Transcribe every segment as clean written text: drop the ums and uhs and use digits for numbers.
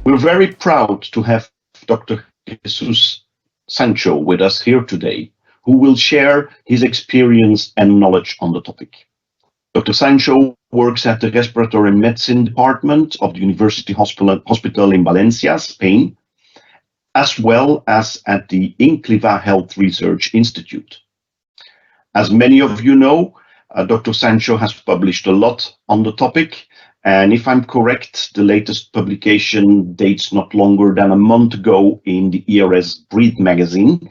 We're very proud to have Dr. Jesus Sancho with us here today, who will share his experience and knowledge on the topic. Dr. Sancho works at the Respiratory Medicine Department of the University Hospital in Valencia, Spain, as well as at the Incliva Health Research Institute. As many of you know, Dr. Sancho has published a lot on the topic, and if I'm correct, the latest publication dates not longer than a month ago in the ERS Breathe magazine,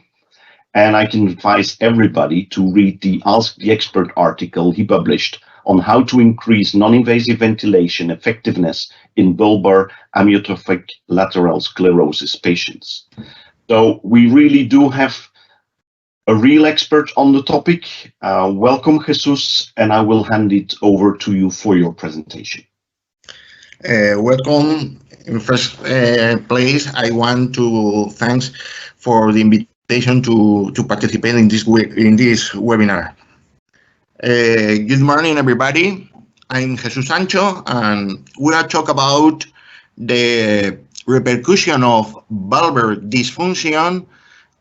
and I can advise everybody to read the Ask the Expert article he published on how to increase non-invasive ventilation effectiveness in bulbar amyotrophic lateral sclerosis patients. So we really do have a real expert on the topic. Welcome, Jesus, and I will hand it over to you for your presentation. Welcome. In first place, I want to thanks for the invitation to participate in this webinar. Good morning, everybody. I'm Jesus Sancho, and we are talking about the repercussion of bulbar dysfunction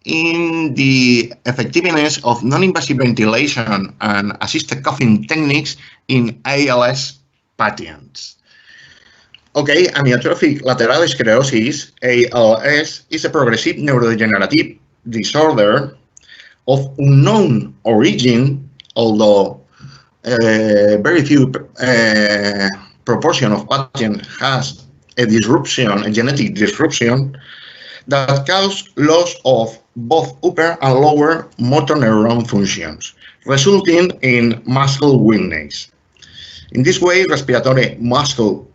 in the effectiveness of non-invasive ventilation and assisted coughing techniques in ALS patients. Okay, amyotrophic lateral sclerosis, ALS, is a progressive neurodegenerative disorder of unknown origin, although very few proportion of patients has a genetic disruption that cause loss of both upper and lower motor neuron functions, resulting in muscle weakness. In this way, respiratory muscles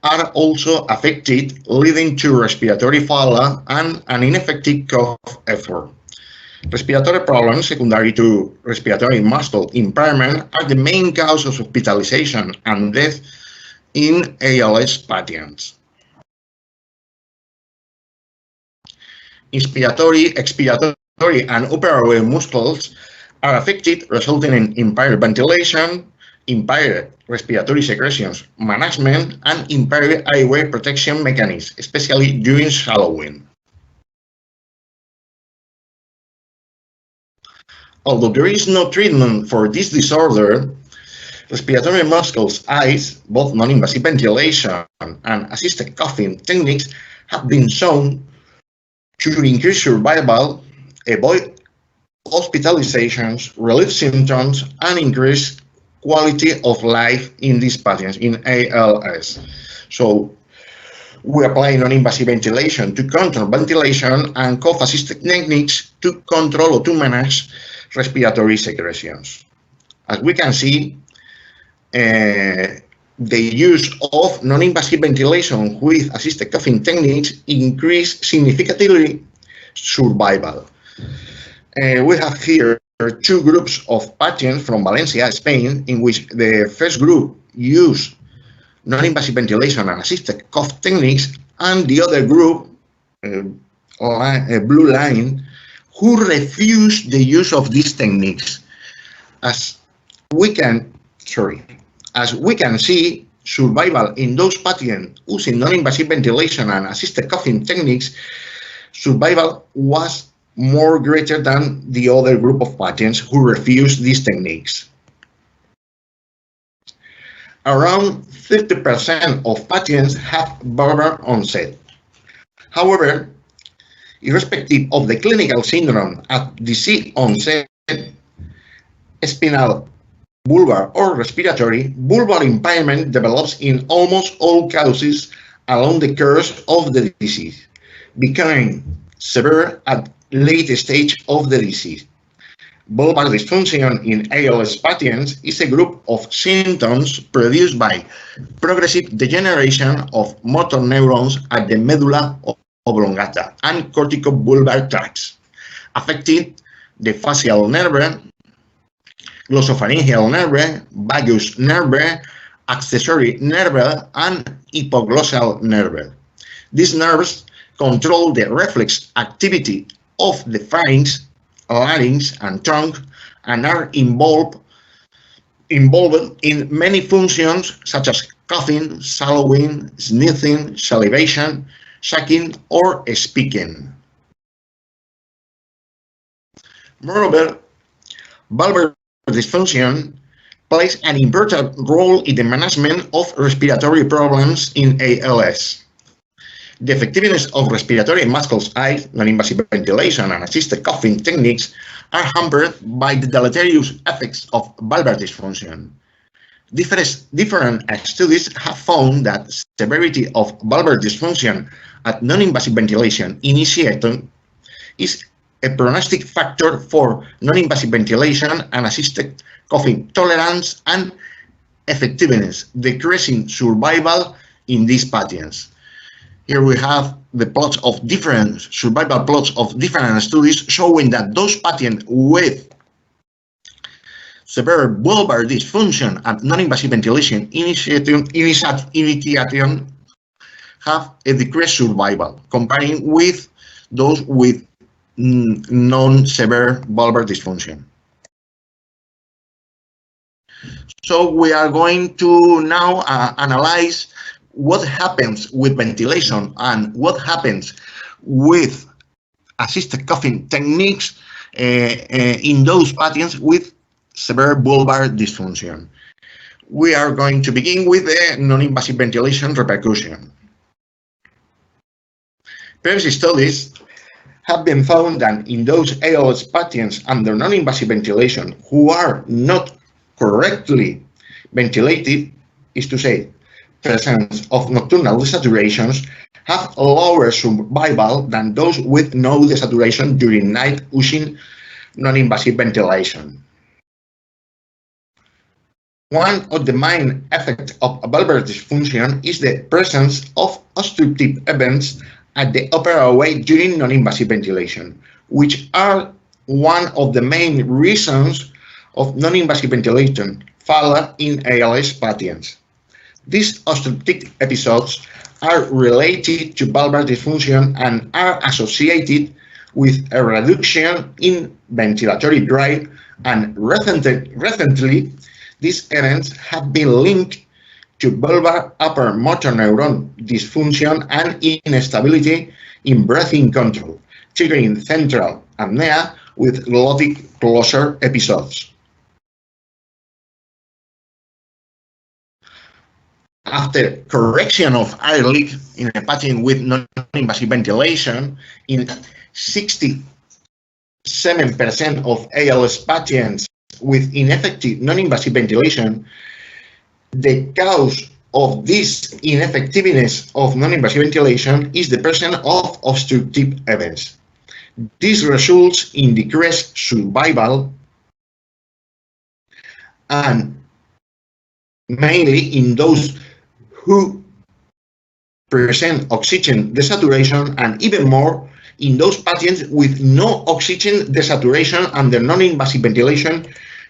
are also affected, leading to respiratory failure and an ineffective cough effort. Respiratory problems secondary to respiratory muscle impairment are the main cause of hospitalization and death in ALS patients. Inspiratory, expiratory, and upper airway muscles are affected, resulting in impaired ventilation, impaired respiratory secretions management, and impaired airway protection mechanisms, especially during swallowing. Although there is no treatment for this disorder, respiratory muscles, eyes, both non-invasive ventilation and assisted coughing techniques have been shown to increase survival, avoid hospitalizations, relieve symptoms, and increase quality of life in these patients in ALS. So we apply non-invasive ventilation to control ventilation and cough-assisted techniques to control or to manage respiratory secretions. As we can see, the use of non-invasive ventilation with assisted coughing techniques increase significantly survival. We have here two groups of patients from Valencia, Spain, in which the first group used non-invasive ventilation and assisted cough techniques, and the other group, blue line, who refused the use of these techniques. As we can see, survival in those patients using non-invasive ventilation and assisted coughing techniques, survival was more greater than the other group of patients who refused these techniques. Around 50% of patients have bulbar onset. However, irrespective of the clinical syndrome at disease onset, spinal, bulbar, or respiratory, bulbar impairment develops in almost all cases along the course of the disease, becoming severe at late stage of the disease. Bulbar dysfunction in ALS patients is a group of symptoms produced by progressive degeneration of motor neurons at the medulla oblongata and corticobulbar tracts, affecting the facial nerve, glossopharyngeal nerve, vagus nerve, accessory nerve, and hypoglossal nerve. These nerves control the reflex activity of the pharynx, larynx, and trunk, and are involved in many functions such as coughing, swallowing, sneezing, salivation, shaking, or speaking. Moreover, bulbar dysfunction plays an important role in the management of respiratory problems in ALS. The effectiveness of respiratory muscles aids, non-invasive ventilation, and assisted coughing techniques are hampered by the deleterious effects of bulbar dysfunction. Different studies have found that severity of bulbar dysfunction at non-invasive ventilation initiation is a prognostic factor for non-invasive ventilation and assisted coughing tolerance and effectiveness, decreasing survival in these patients. Here we have the plots of different survival plots of different studies showing that those patients with severe bulbar dysfunction and non-invasive ventilation initiation have a decreased survival comparing with those with non-severe bulbar dysfunction. So we are going to now analyze what happens with ventilation and what happens with assisted coughing techniques in those patients with severe bulbar dysfunction. We are going to begin with the non-invasive ventilation repercussion. Previous studies have been found that in those ALS patients under non-invasive ventilation who are not correctly ventilated, is to say, presence of nocturnal desaturations, have lower survival than those with no desaturation during night using non-invasive ventilation. One of the main effects of bulbar dysfunction is the presence of obstructive events at the upper airway during non-invasive ventilation, which are one of the main reasons of non-invasive ventilation failure in ALS patients. These obstructive episodes are related to bulbar dysfunction and are associated with a reduction in ventilatory drive, and recently these events have been linked to bulbar upper motor neuron dysfunction and instability in breathing control, triggering central apnea with glottic closure episodes. After correction of air leak in a patient with non-invasive ventilation, in 67% of ALS patients with ineffective non-invasive ventilation, the cause of this ineffectiveness of non-invasive ventilation is the presence of obstructive events. This results in decreased survival and mainly in those who present oxygen desaturation, and even more in those patients with no oxygen desaturation under non-invasive ventilation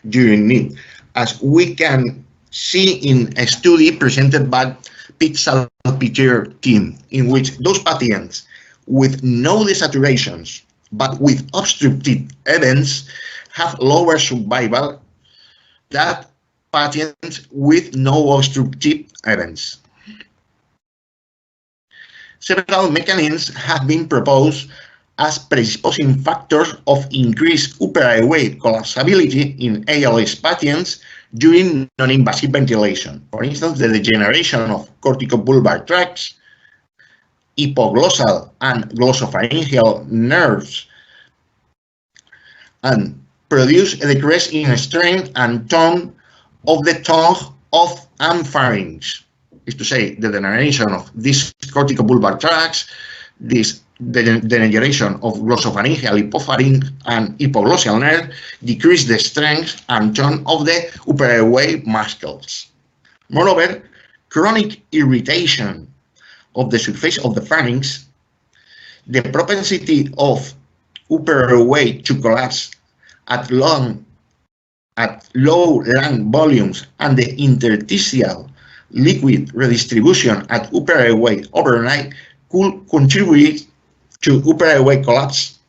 during need, as we can see in a study presented by Pete Salpeter team, in which those patients with no desaturations but with obstructive events have lower survival than patients with no obstructive events. Several mechanisms have been proposed as predisposing factors of increased upper airway collapsibility in ALS patients during non-invasive ventilation. For instance, the degeneration of corticobulbar tracts, hypoglossal and glossopharyngeal nerves, and produce a decrease in strength and tone of the tongue of and pharynx, is to say, the degeneration of these corticobulbar tracts, this degeneration of glossopharyngeal, hypopharynx, and hypoglossal nerve decrease the strength and tone of the upper airway muscles. Moreover, chronic irritation of the surface of the pharynx, the propensity of upper airway to collapse at low lung volumes, and the interstitial liquid redistribution at upper airway overnight could contribute to upper airway collapse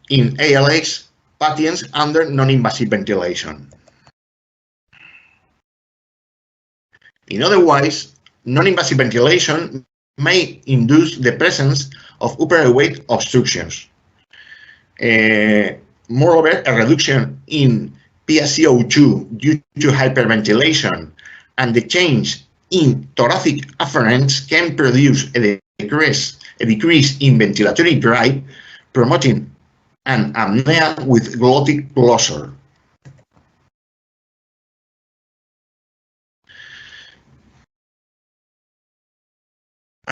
in ALS patients under non-invasive ventilation. In other words, non-invasive ventilation may induce the presence of upper airway obstructions. Moreover, a reduction in PaCO2 due to hyperventilation and the change in thoracic afferents can produce a decrease in ventilatory drive, promoting an apnea with glottic closure.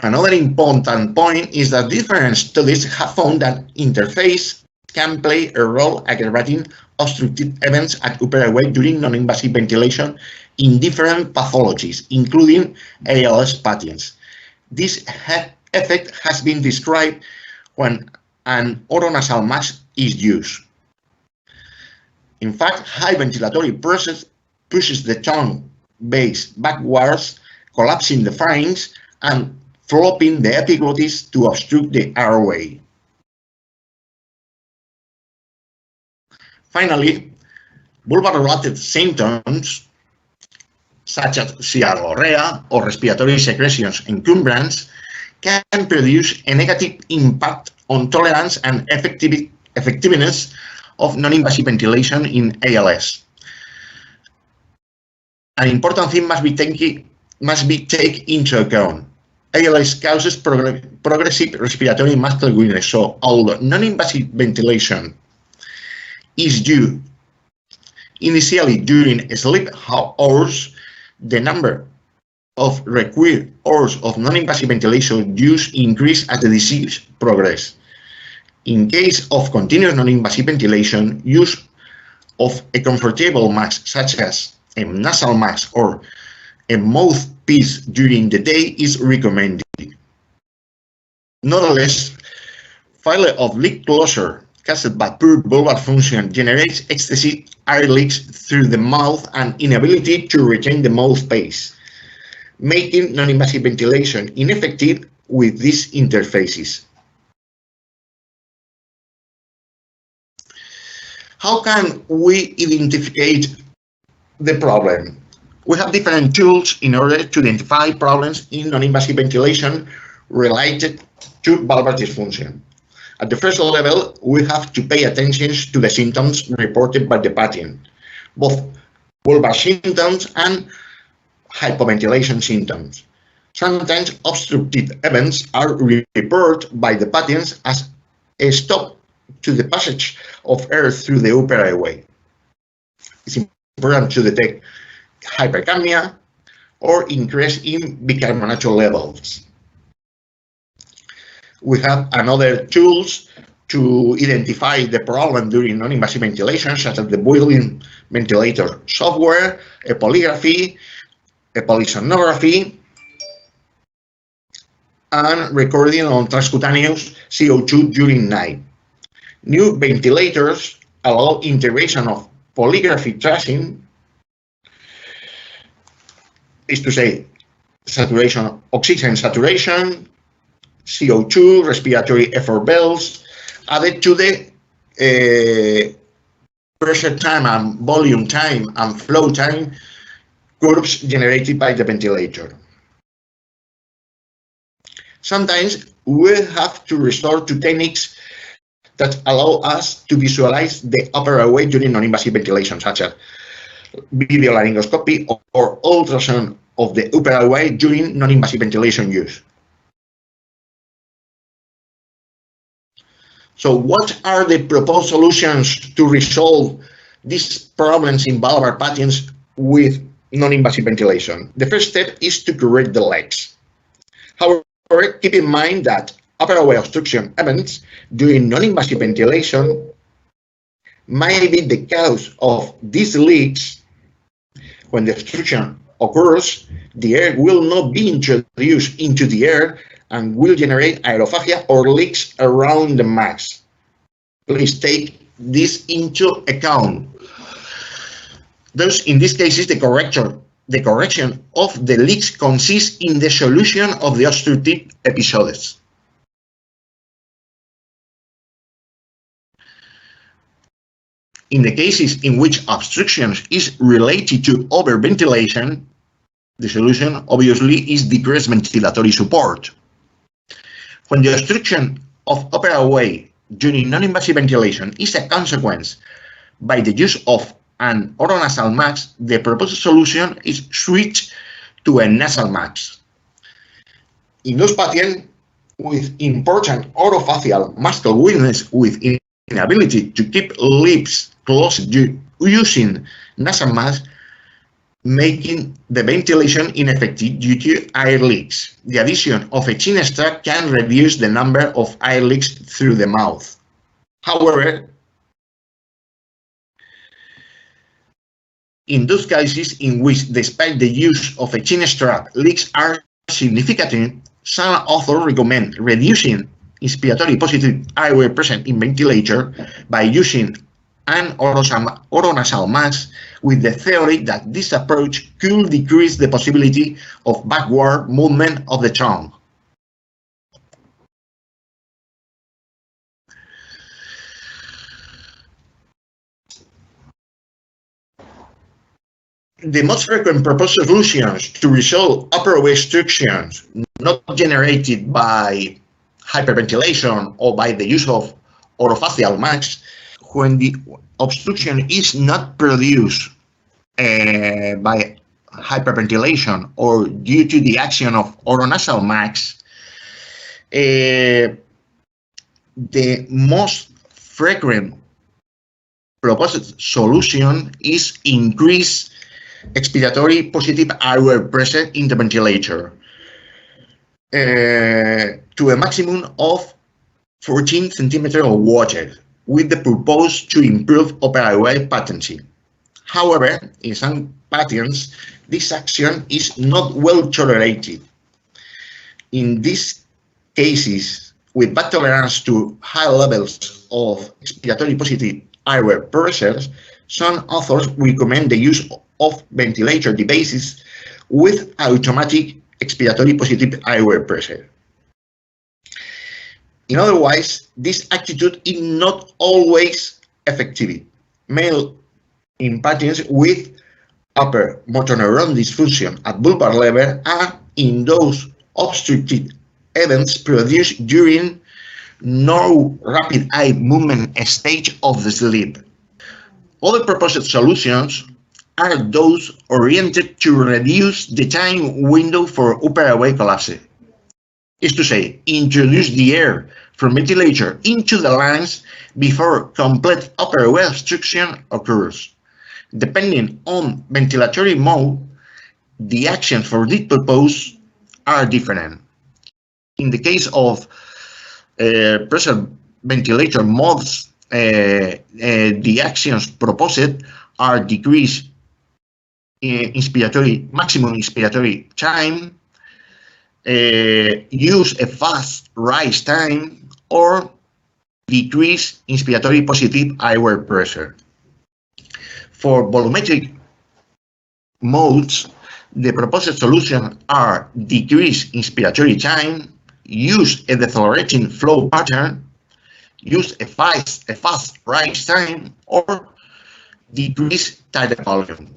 Another important point is that different studies have found that interface can play a role aggravating obstructive events at upper airway during non-invasive ventilation in different pathologies, including ALS patients. This effect has been described when an oronasal mask is used. In fact, high ventilatory process pushes the tongue base backwards, collapsing the pharynx and flopping the epiglottis to obstruct the airway. Finally, bulbar-related symptoms such as cyalorrhea or respiratory secretions encumbrance can produce a negative impact on tolerance and effectiveness of non-invasive ventilation in ALS. An important thing must be taken into account. ALS causes progressive respiratory muscle weakness, so although non-invasive ventilation is due initially during sleep hours, the number of required hours of non-invasive ventilation use increase as the disease progresses. In case of continuous non-invasive ventilation, use of a comfortable mask such as a nasal mask or a mouthpiece during the day is recommended. Nonetheless, failure of leak closure caused by poor bulbar function generates excessive air leaks through the mouth and inability to retain the mouthpiece, making non-invasive ventilation ineffective with these interfaces. How can we identify the problem? We have different tools in order to identify problems in non-invasive ventilation related to bulbar dysfunction. At the first level, we have to pay attention to the symptoms reported by the patient, both bulbar symptoms and hypoventilation symptoms. Sometimes obstructive events are reported by the patients as a stop to the passage of air through the upper airway. It's important to detect hypercapnia or increase in bicarbonate levels. We have another tools to identify the problem during non-invasive ventilation, such as the building ventilator software, a polygraphy, a polysomnography, and recording on transcutaneous CO2 during night. New ventilators allow integration of polygraphy tracing, is to say, saturation, oxygen saturation, CO2, respiratory effort bells, added to the pressure time and volume time and flow time curves generated by the ventilator. Sometimes we have to resort to techniques that allow us to visualize the upper airway during non-invasive ventilation, such as video laryngoscopy or ultrasound of the upper airway during non-invasive ventilation use. So what are the proposed solutions to resolve these problems in bulbar patients with non-invasive ventilation? The first step is to correct the leaks. However, keep in mind that upper airway obstruction events during non-invasive ventilation may be the cause of these leaks. When the obstruction occurs, the air will not be introduced into the air and will generate aerophagia or leaks around the mask. Please take this into account. Thus, in these cases, the correction of the leaks consists in the solution of the obstructive episodes. In the cases in which obstruction is related to overventilation, the solution obviously is decreased ventilatory support. When the obstruction of upper airway during non-invasive ventilation is a consequence by the use of an oronasal mask, the proposed solution is switched to a nasal mask. In those patients with important orofacial muscle weakness with inability to keep lips closed using nasal mask, making the ventilation ineffective due to air leaks. The addition of a chin strap can reduce the number of air leaks through the mouth. However, in those cases in which, despite the use of a chin strap, leaks are significant, some authors recommend reducing inspiratory positive airway pressure in ventilator by using an oronasal mask, with the theory that this approach could decrease the possibility of backward movement of the tongue. The most frequent proposed solutions to resolve upper airway obstructions not generated by hyperventilation or by the use of orofacial masks, when the obstruction is not produced by hyperventilation or due to the action of oronasal masks, the most frequent proposed solution is increased expiratory positive airway pressure in the ventilator to a maximum of 14 centimeters of water, with the purpose to improve upper airway patency. However, in some patients, this action is not well tolerated. In these cases, with bad tolerance to high levels of expiratory positive airway pressure, some authors recommend the use of ventilator devices with automatic expiratory positive airway pressure. In other words, this attitude is not always effective, mainly in patients with upper motor neuron dysfunction at bulbar level and in those obstructive events produced during no rapid eye movement stage of the sleep. Other proposed solutions are those oriented to reduce the time window for upper airway collapse. Is to say, introduce the air from ventilator into the lungs before complete upper airway obstruction occurs. Depending on ventilatory mode, the actions for this purpose are different. In the case of pressure ventilator modes, the actions proposed are decrease maximum inspiratory time, use a fast rise time, or decrease inspiratory positive airway pressure. For volumetric modes, the proposed solutions are decrease inspiratory time, use a decelerating flow pattern, use a fast rise time, or decrease tidal volume.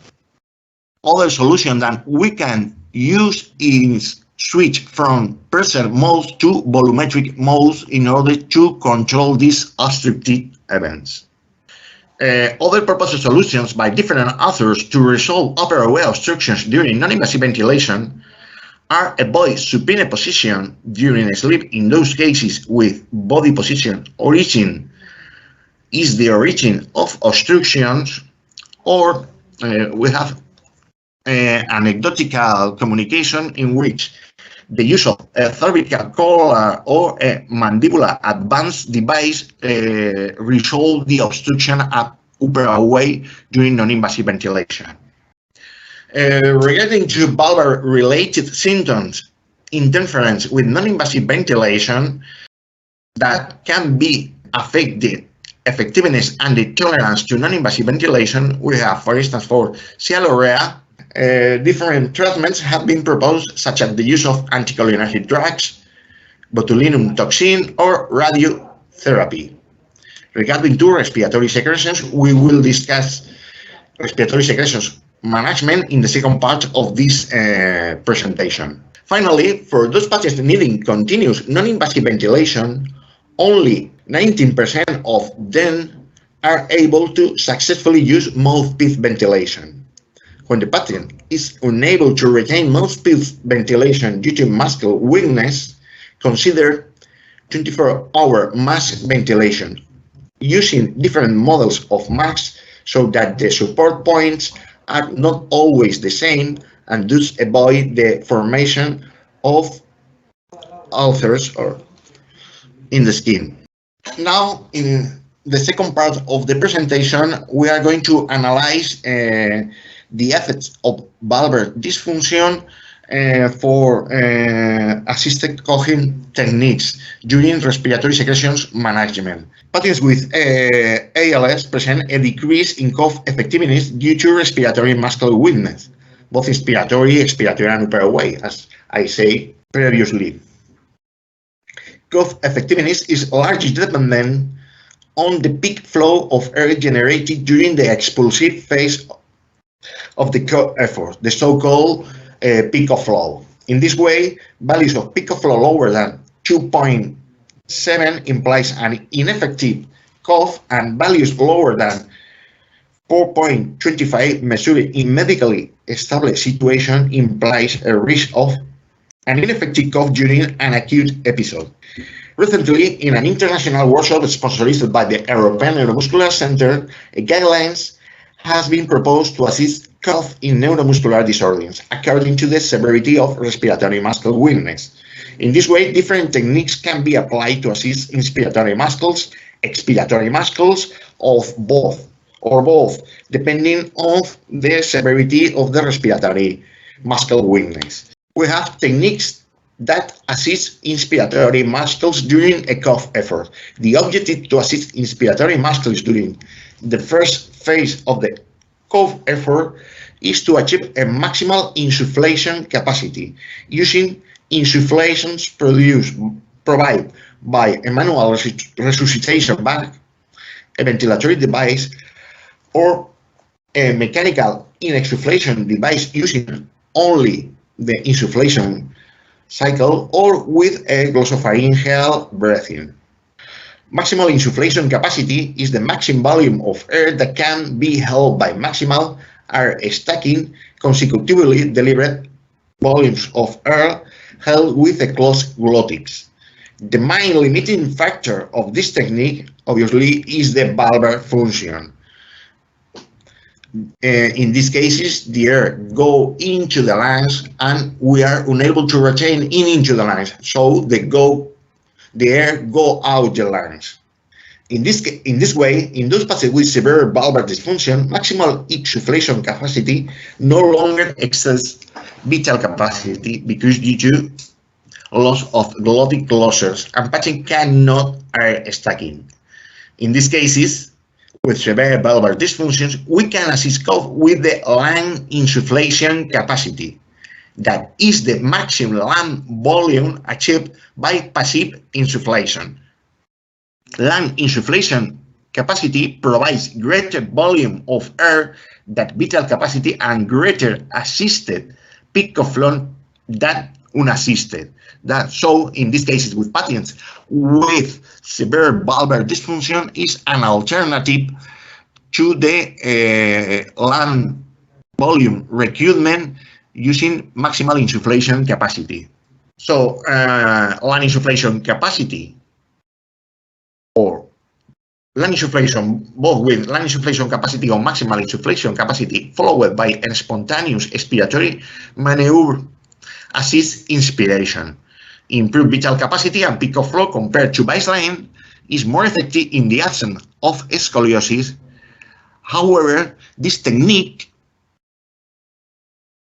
Other solution that we can use is switch from pressure modes to volumetric modes in order to control these obstructive events. Other proposed solutions by different authors to resolve upper airway obstructions during non-invasive ventilation are avoid supine position during sleep in those cases with body position origin is the origin of obstructions, or we have anecdotal communication in which the use of a cervical collar or a mandibular advance device resolve the obstruction at upper airway during non-invasive ventilation. Regarding to bulbar-related symptoms, interference with non-invasive ventilation that can be affect the effectiveness and the tolerance to non-invasive ventilation, we have, for instance, for sialorrhea, different treatments have been proposed, such as the use of anticholinergic drugs, botulinum toxin, or radiotherapy. Regarding to respiratory secretions, we will discuss respiratory secretions management in the second part of this presentation. Finally, for those patients needing continuous non-invasive ventilation, only 19% of them are able to successfully use mouthpiece ventilation. When the patient is unable to retain mouthpiece ventilation due to muscle weakness, consider 24-hour mask ventilation, using different models of masks so that the support points are not always the same and thus avoid the formation of ulcers or in the skin. Now, in the second part of the presentation, we are going to analyze the effects of bulbar dysfunction for assisted coughing techniques during respiratory secretions management. Patients with ALS present a decrease in cough effectiveness due to respiratory muscle weakness, both inspiratory, expiratory, and upper airway, as I said previously. Cough effectiveness is largely dependent on the peak flow of air generated during the expulsive phase of the cough effort, the so-called peak of flow. In this way, values of peak of flow lower than 2.7 implies an ineffective cough, and values lower than 4.25 measured in medically established situation implies a risk of an ineffective cough during an acute episode. Recently, in an international workshop sponsored by the European Neuromuscular Center, guidelines has been proposed to assist cough in neuromuscular disorders according to the severity of respiratory muscle weakness. In this way, different techniques can be applied to assist inspiratory muscles, expiratory muscles, of both, depending on the severity of the respiratory muscle weakness. We have techniques that assist inspiratory muscles during a cough effort. The objective to assist inspiratory muscles during the first phase of the cough effort is to achieve a maximal insufflation capacity using insufflations provided by a manual resuscitation bag, a ventilatory device, or a mechanical inexsufflation device using only the insufflation cycle, or with a glossopharyngeal breathing. Maximal insufflation capacity is the maximum volume of air that can be held by maximal air stacking, consecutively delivered volumes of air held with a closed glottis. The main limiting factor of this technique, obviously, is the bulbar function. In these cases, the air go into the lungs and we are unable to retain into the lungs, so the air go out the lungs. In this way, in those patients with severe bulbar dysfunction, maximal insufflation capacity no longer exceeds vital capacity because due to loss of glottic closures, and patient cannot air stacking. In these cases, with severe bulbar dysfunctions, we can assist cough with the lung insufflation capacity. That is the maximum lung volume achieved by passive insufflation. Lung insufflation capacity provides greater volume of air than vital capacity and greater assisted peak of flow than unassisted. So, in these cases with patients with severe bulbar dysfunction, is an alternative to the lung volume recruitment using maximal insufflation capacity. So, lung insufflation capacity or lung insufflation, both with lung insufflation capacity or maximal insufflation capacity, followed by a spontaneous expiratory maneuver, assists inspiration. Improved vital capacity and peak of flow compared to baseline is more effective in the absence of scoliosis. However, this technique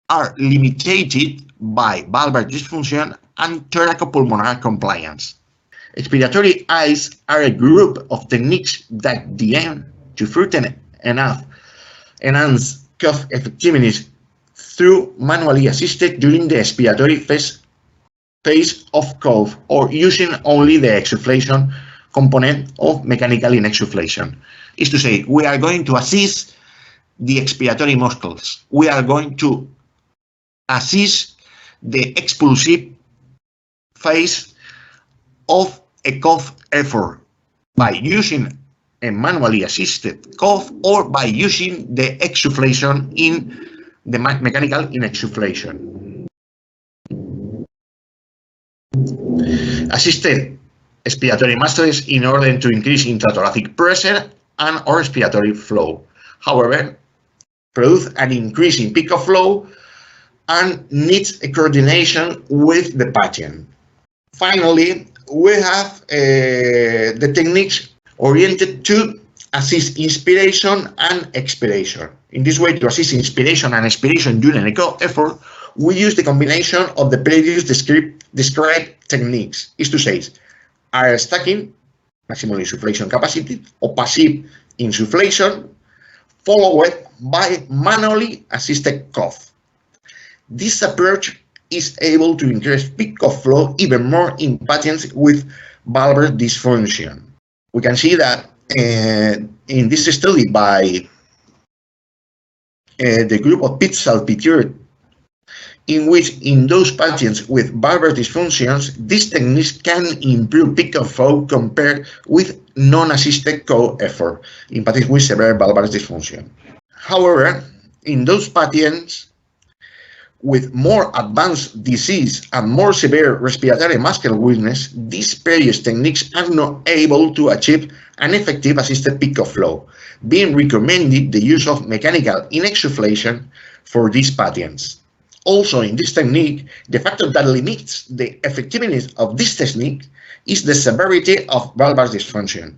are limited by bulbar dysfunction and thoracopulmonar compliance. Expiratory eyes are a group of techniques that aim to further enhance cough effectiveness through manually assisted during the expiratory phase of cough, or using only the exsufflation component of mechanical inexsufflation. Is to say, we are going to assist the expiratory muscles. We are going to assist the expulsive phase of a cough effort by using a manually assisted cough or by using the exsufflation in the mechanical inexsufflation. Assisted expiratory muscles in order to increase intrathoracic pressure and or respiratory flow. However, produce an increase in peak of flow and needs a coordination with the patient. Finally, we have the techniques oriented to assist inspiration and expiration. In this way, to assist inspiration and expiration during a cough effort, we use the combination of the previous described techniques, is to say, air stacking, maximal insufflation capacity, or passive insufflation, followed by manually assisted cough. This approach is able to increase peak of flow even more in patients with valvular dysfunction. We can see that in this study by the group of pit salpitured, in which in those patients with valvular dysfunctions, these techniques can improve peak of flow compared with non-assisted cough effort in patients with severe valvular dysfunction. However, in those patients with more advanced disease and more severe respiratory muscle weakness, these previous techniques are not able to achieve an effective assisted peak of flow, being recommended the use of mechanical inexsufflation for these patients. Also, in this technique, the factor that limits the effectiveness of this technique is the severity of valvular dysfunction.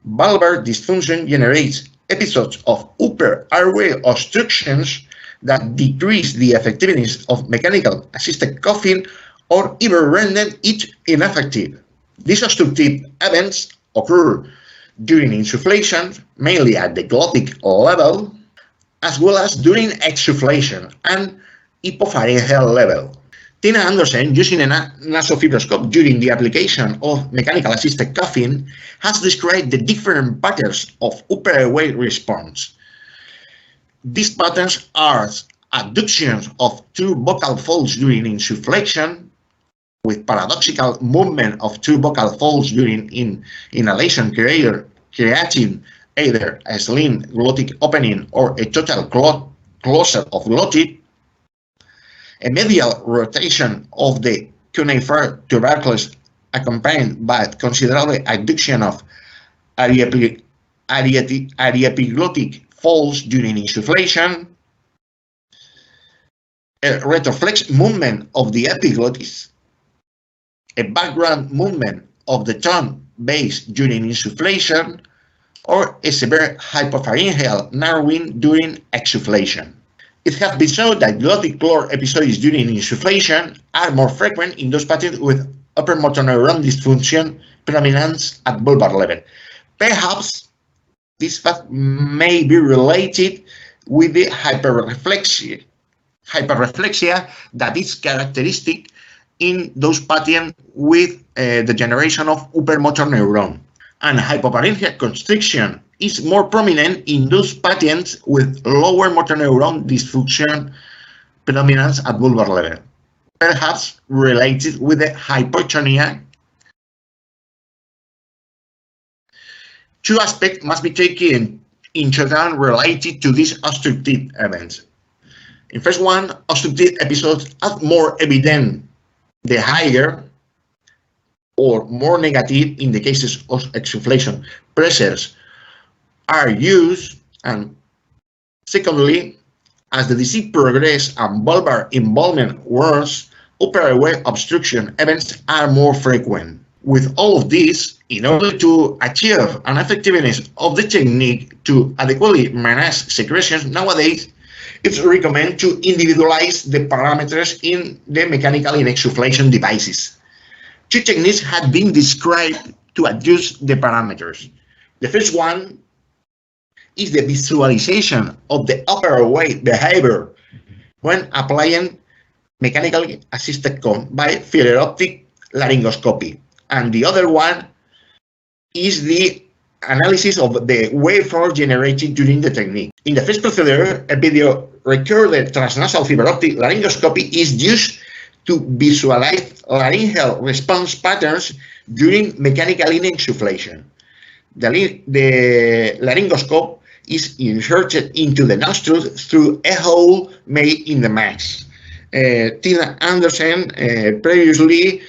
Valvular dysfunction generates episodes of upper airway obstructions that decrease the effectiveness of mechanical assisted coughing or even render it ineffective. These obstructive events occur during insufflation, mainly at the glottic level, as well as during exsufflation and hypopharyngeal level. Tina Andersen, using a nasofibroscope during the application of mechanical assisted coughing, has described the different patterns of upper airway response. These patterns are adductions of two vocal folds during insufflation, with paradoxical movement of two vocal folds during inhalation, creating either a slim glottic opening or a total closure of glottis, a medial rotation of the cuneiform tubercles accompanied by considerable adduction of ariepiglottic folds during insufflation, a retroflex movement of the epiglottis, a background movement of the tongue base during insufflation, or a severe hypopharyngeal narrowing during exsufflation. It has been shown that glottic clore episodes during insufflation are more frequent in those patients with upper motor neuron dysfunction predominance at bulbar level. Perhaps this fact may be related with the hyperreflexia that is characteristic in those patients with degeneration of upper motor neuron. And hypopharyngeal constriction is more prominent in those patients with lower motor neuron dysfunction predominance at bulbar level, perhaps related with the hypotonia. Two aspects must be taken into account related to these obstructive events. In first one, obstructive episodes are more evident the higher or more negative in the cases of exsufflation pressures are used, and secondly, as the disease progresses and bulbar involvement worsens, upper airway obstruction events are more frequent. With all of this, in order to achieve an effectiveness of the technique to adequately manage secretions, nowadays it's recommended to individualize the parameters in the mechanical inexsufflation devices. Two techniques have been described to adjust the parameters. The first one is the visualization of the upper airway behavior when applying mechanically assisted cough by fiber optic laryngoscopy. And the other one is the analysis of the waveform generated during the technique. In the first procedure, a video recorded transnasal fiber optic laryngoscopy is used to visualize laryngeal response patterns during mechanical insufflation. The laryngoscope is inserted into the nostrils through a hole made in the mask. Tina Andersen previously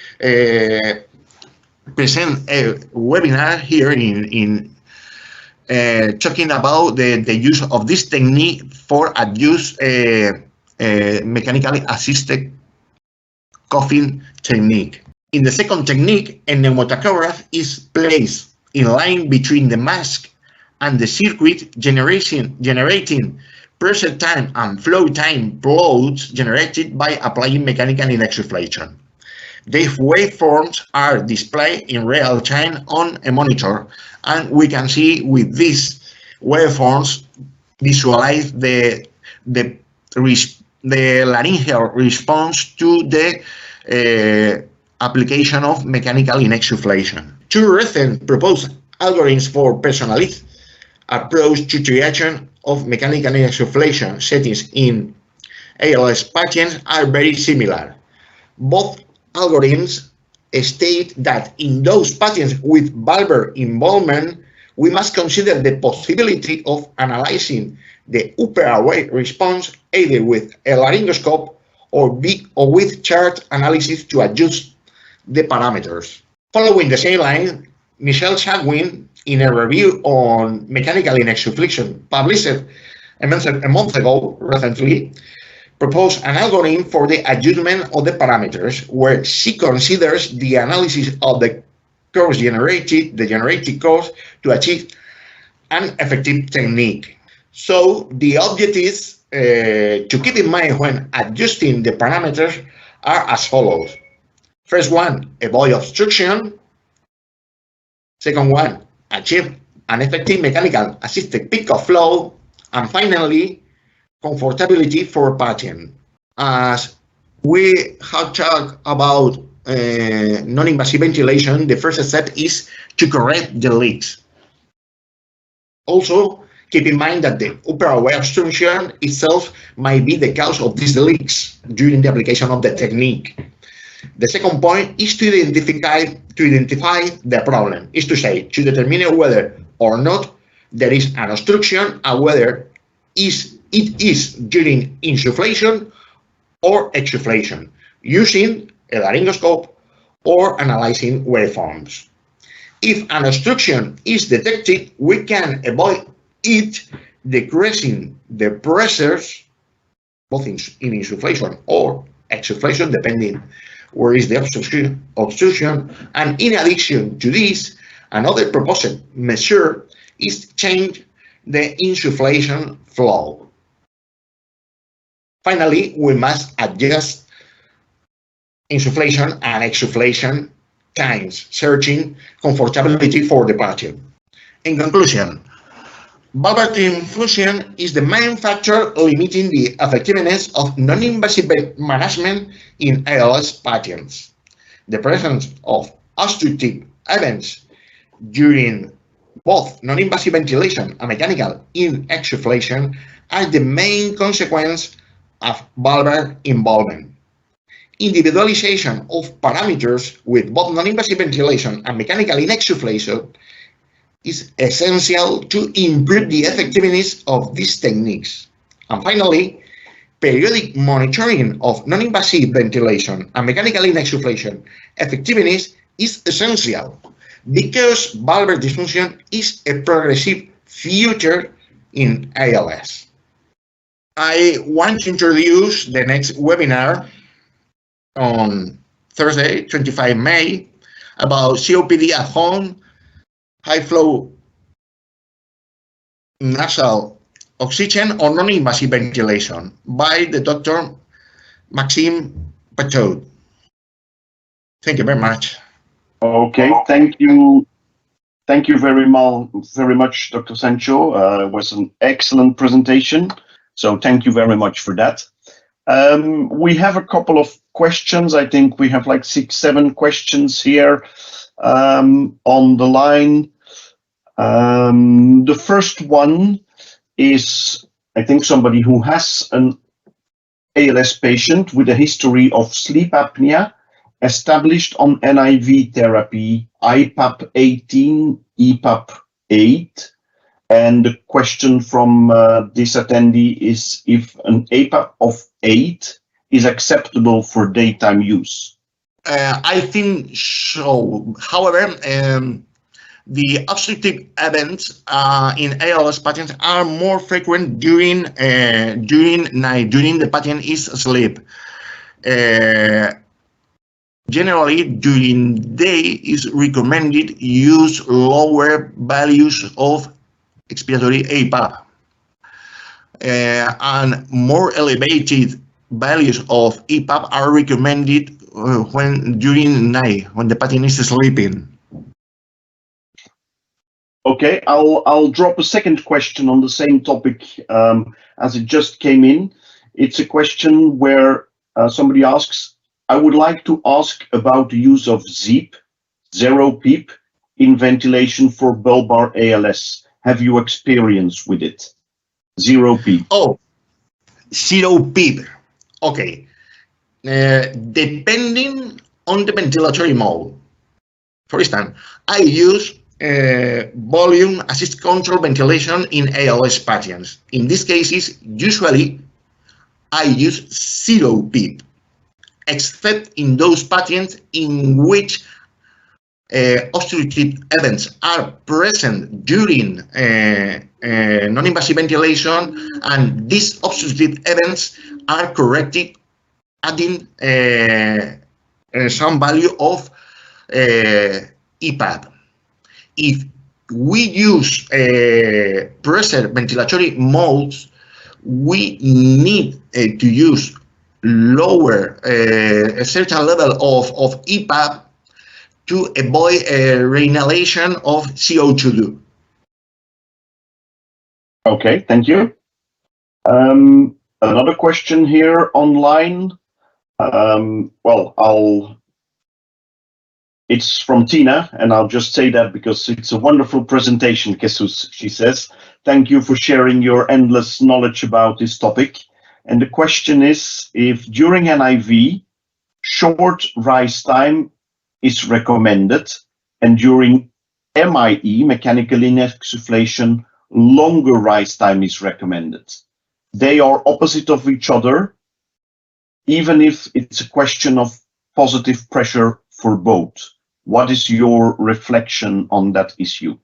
present a webinar here in talking about the use of this technique for adduced mechanically assisted coughing technique. In the second technique, a pneumotachograph is placed in line between the mask and the circuit, generating pressure time and flow time plots generated by applying mechanical insufflation. These waveforms are displayed in real time on a monitor, and we can see with these waveforms visualize the laryngeal response to the application of mechanical insufflation. Two recent proposed algorithms for personalized approach to triage of mechanical insufflation settings in ALS patients are very similar. Both algorithms state that in those patients with bulbar involvement, we must consider the possibility of analyzing the upper airway response either with a laryngoscope or with chart analysis to adjust the parameters. Following the same line, Michelle Chagwin, in a review on mechanical insufflation published a month ago recently, proposed an algorithm for the adjustment of the parameters where she considers the analysis of the curves generated curves to achieve an effective technique. So the objectives to keep in mind when adjusting the parameters are as follows. First one, avoid obstruction. Second one, achieve an effective mechanical assisted peak of flow. And finally, comfortability for patient. As we have talked about non-invasive ventilation, the first step is to correct the leaks. Also, keep in mind that the upper airway obstruction itself might be the cause of these leaks during the application of the technique. The second point is to identify the problem, is to say, to determine whether or not there is an obstruction and whether it is during insufflation or exsufflation, using a laryngoscope or analyzing waveforms. If an obstruction is detected, we can avoid it, decreasing the pressures, both in insufflation or exsufflation, depending where is the obstruction. And in addition to this, another proposed measure is to change the insufflation flow. Finally, we must adjust insufflation and exsufflation times, searching comfortability for the patient. In conclusion, bulbar infusion is the main factor limiting the effectiveness of non-invasive management in ALS patients. The presence of obstructive events during both non-invasive ventilation and mechanical insufflation are the main consequence of bulbar involvement. Individualization of parameters with both non-invasive ventilation and mechanical insufflation is essential to improve the effectiveness of these techniques. And finally, periodic monitoring of non-invasive ventilation and mechanical insufflation effectiveness is essential because bulbar dysfunction is a progressive feature in ALS. I want to introduce the next webinar on Thursday, 25 May, about COPD at home, high flow nasal oxygen or non-invasive ventilation by the Dr. Maxime Pachaud. Thank you very much. Okay, thank you. Thank you very much, Dr. Sancho. It was an excellent presentation. So thank you very much for that. We have a couple of questions. I think we have like 6-7 questions here on the line. The first one is, I think, somebody who has an ALS patient with a history of sleep apnea, established on NIV therapy, IPAP 18, EPAP 8. And the question from this attendee is if an APAP of 8 is acceptable for daytime use. I think so. However, the obstructive events in ALS patients are more frequent during night, during the patient is asleep. Generally, during day is recommended use lower values of expiratory APAP, and more elevated values of EPAP are recommended when during night, when the patient is sleeping. Okay, I'll drop a second question on the same topic as it just came in. It's a question where somebody asks, I would like to ask about the use of ZEEP, zero PEEP, in ventilation for bulbar ALS. Have you experience with it? Zero PEEP. Oh, zero PEEP. Okay. Depending on the ventilatory mode. For instance, I use volume assist control ventilation in ALS patients. In these cases, usually I use zero PEEP, except in those patients in which obstructive events are present during non-invasive ventilation, and these obstructive events are corrected adding some value of EPAP. If we use pressure ventilatory modes, we need to use lower a certain level of EPAP to avoid reinhalation of CO2. Okay, thank you. Another question here online. It's from Tina, and I'll just say that because it's a wonderful presentation, Jesus, she says. Thank you for sharing your endless knowledge about this topic. And the question is, if during NIV, short rise time is recommended, and during MIE, mechanical insufflation, longer rise time is recommended. They are opposite of each other, even if it's a question of positive pressure for both. What is your reflection on that issue?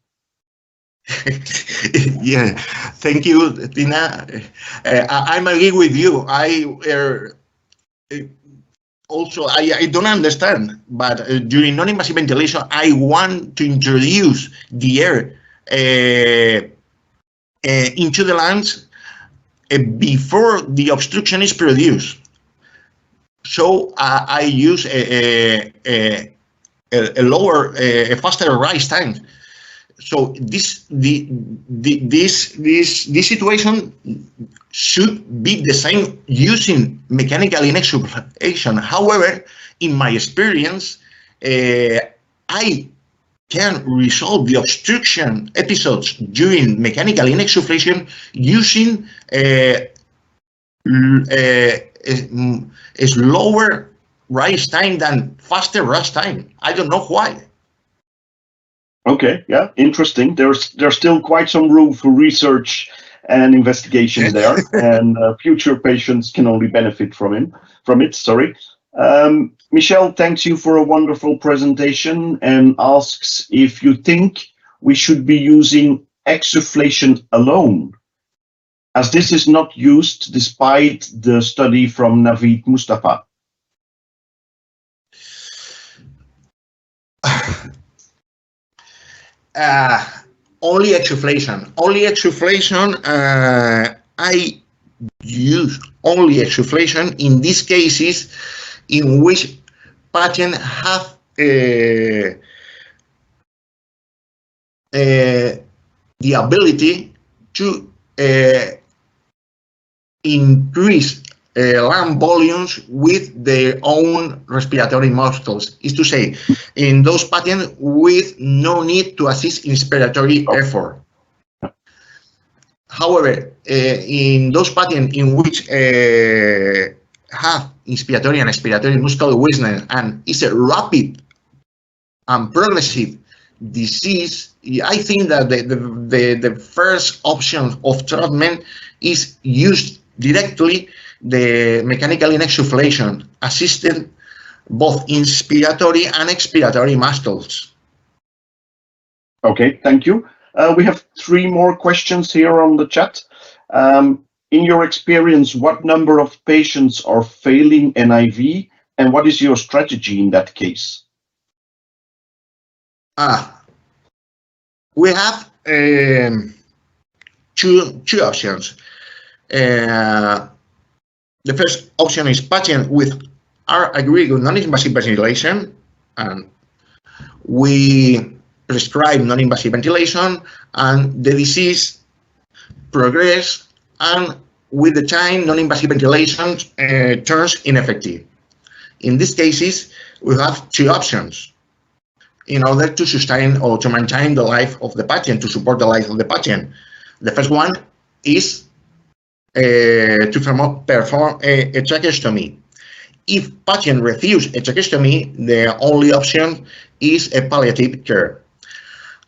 Yeah, thank you, Tina. I'm agree with you. Also, I don't understand, but during non-invasive ventilation, I want to introduce the air into the lungs before the obstruction is produced. So I use a faster rise time. So this situation should be the same using mechanical inexsufflation. However, in my experience, I can resolve the obstruction episodes during mechanical inexsufflation using a slower rise time than faster rise time. I don't know why. Okay, yeah, interesting. There's still quite some room for research and investigation there, and future patients can only benefit from it. Sorry. Michelle thanks you for a wonderful presentation and asks if you think we should be using exsufflation alone, as this is not used despite the study from Naveed Mustafa. Only exsufflation. I use only exsufflation in these cases in which patients have the ability to increase lung volumes with their own respiratory muscles, is to say, in those patients with no need to assist inspiratory effort. However, in those patients in which have inspiratory and expiratory muscle weakness and is a rapid and progressive disease, I think that the first option of treatment is used directly the mechanical insufflation, assisted both inspiratory and expiratory muscles. Okay, thank you. We have 3 more questions here on the chat. In your experience, what number of patients are failing NIV, and what is your strategy in that case? We have two options. The first option is patient with our agreed non-invasive ventilation, and we prescribe non-invasive ventilation, and the disease progress, and with the time, non-invasive ventilation turns ineffective. In these cases, we have 2 options in order to sustain or to maintain the life of the patient, to support the life of the patient. The first one is to perform a tracheostomy. If patient refuses a tracheostomy, the only option is a palliative care.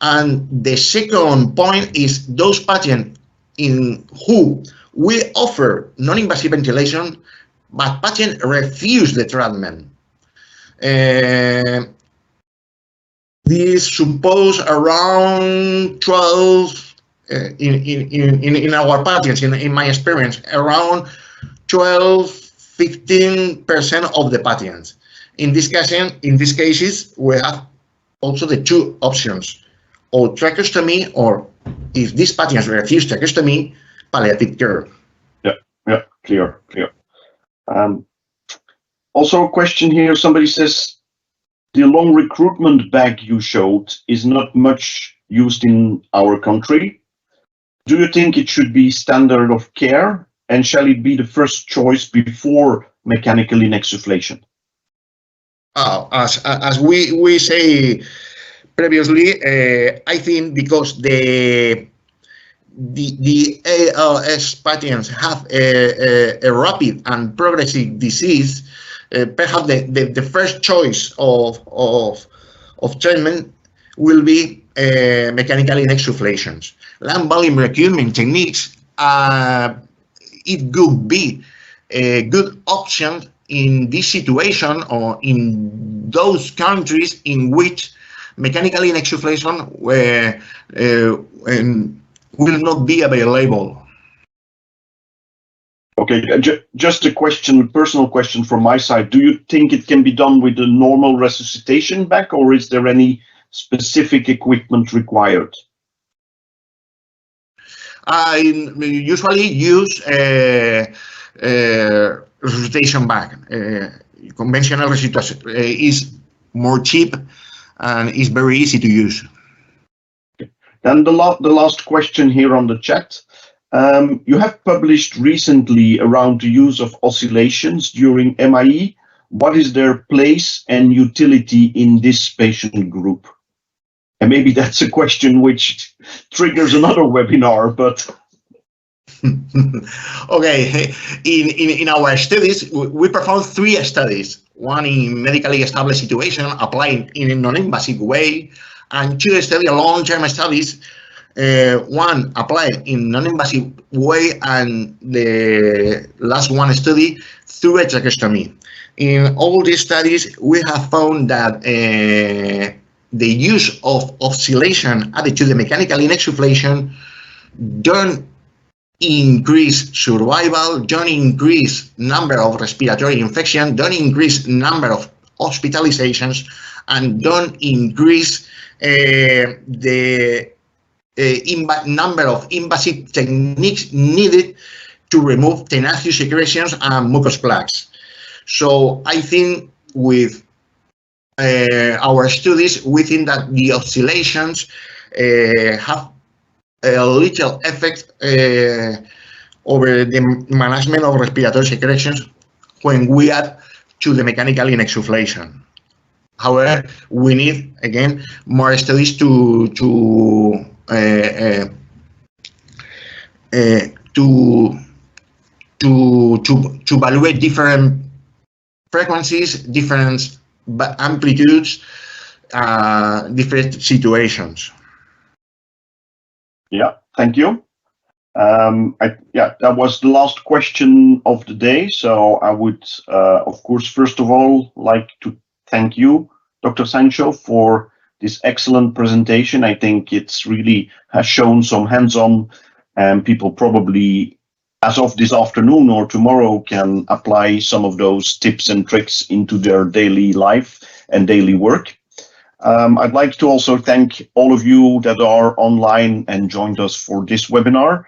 And the second point is those patients in who we offer non-invasive ventilation, but patient refuse the treatment. This suppose around 12 in our patients, in my experience, around 12-15% of the patients. In this cases, we have also the 2 options, or tracheostomy, or if these patients refuse tracheostomy, palliative care. Yeah, clear. Also a question here, somebody says, the long recruitment bag you showed is not much used in our country. Do you think it should be standard of care, and shall it be the first choice before mechanical insufflation? As we say previously, I think because the ALS patients have a rapid and progressive disease, perhaps the first choice of treatment will be mechanical insufflations. Lung volume recruitment techniques, it could be a good option in this situation or in those countries in which mechanical insufflation will not be available. Okay, just a question, personal question from my side. Do you think it can be done with the normal resuscitation bag, or is there any specific equipment required? I usually use a resuscitation bag. Conventional resuscitation is more cheap and is very easy to use. Then the last question here on the chat. You have published recently around the use of oscillations during MIE. What is their place and utility in this patient group? And maybe that's a question which triggers another webinar, but... Okay, in our studies, we performed 3 studies. One in medically established situation, applied in a non-invasive way, and 2 studies, long-term studies, one applied in non-invasive way, and the last one study through a tracheostomy. In all these studies, we have found that the use of oscillation added to the mechanical insufflation don't increase survival, don't increase number of respiratory infection, don't increase number of hospitalizations, and don't increase the number of invasive techniques needed to remove tenacious secretions and mucous plaques. So I think with our studies, we think that the oscillations have a little effect over the management of respiratory secretions when we add to the mechanical insufflation. However, we need, again, more studies to to evaluate different frequencies, different amplitudes, different situations. Yeah, thank you. That was the last question of the day. So I would, of course, first of all, like to thank you, Dr. Sancho, for this excellent presentation. I think it's really has shown some hands-on, and people probably, as of this afternoon or tomorrow, can apply some of those tips and tricks into their daily life and daily work. I'd like to also thank all of you that are online and joined us for this webinar.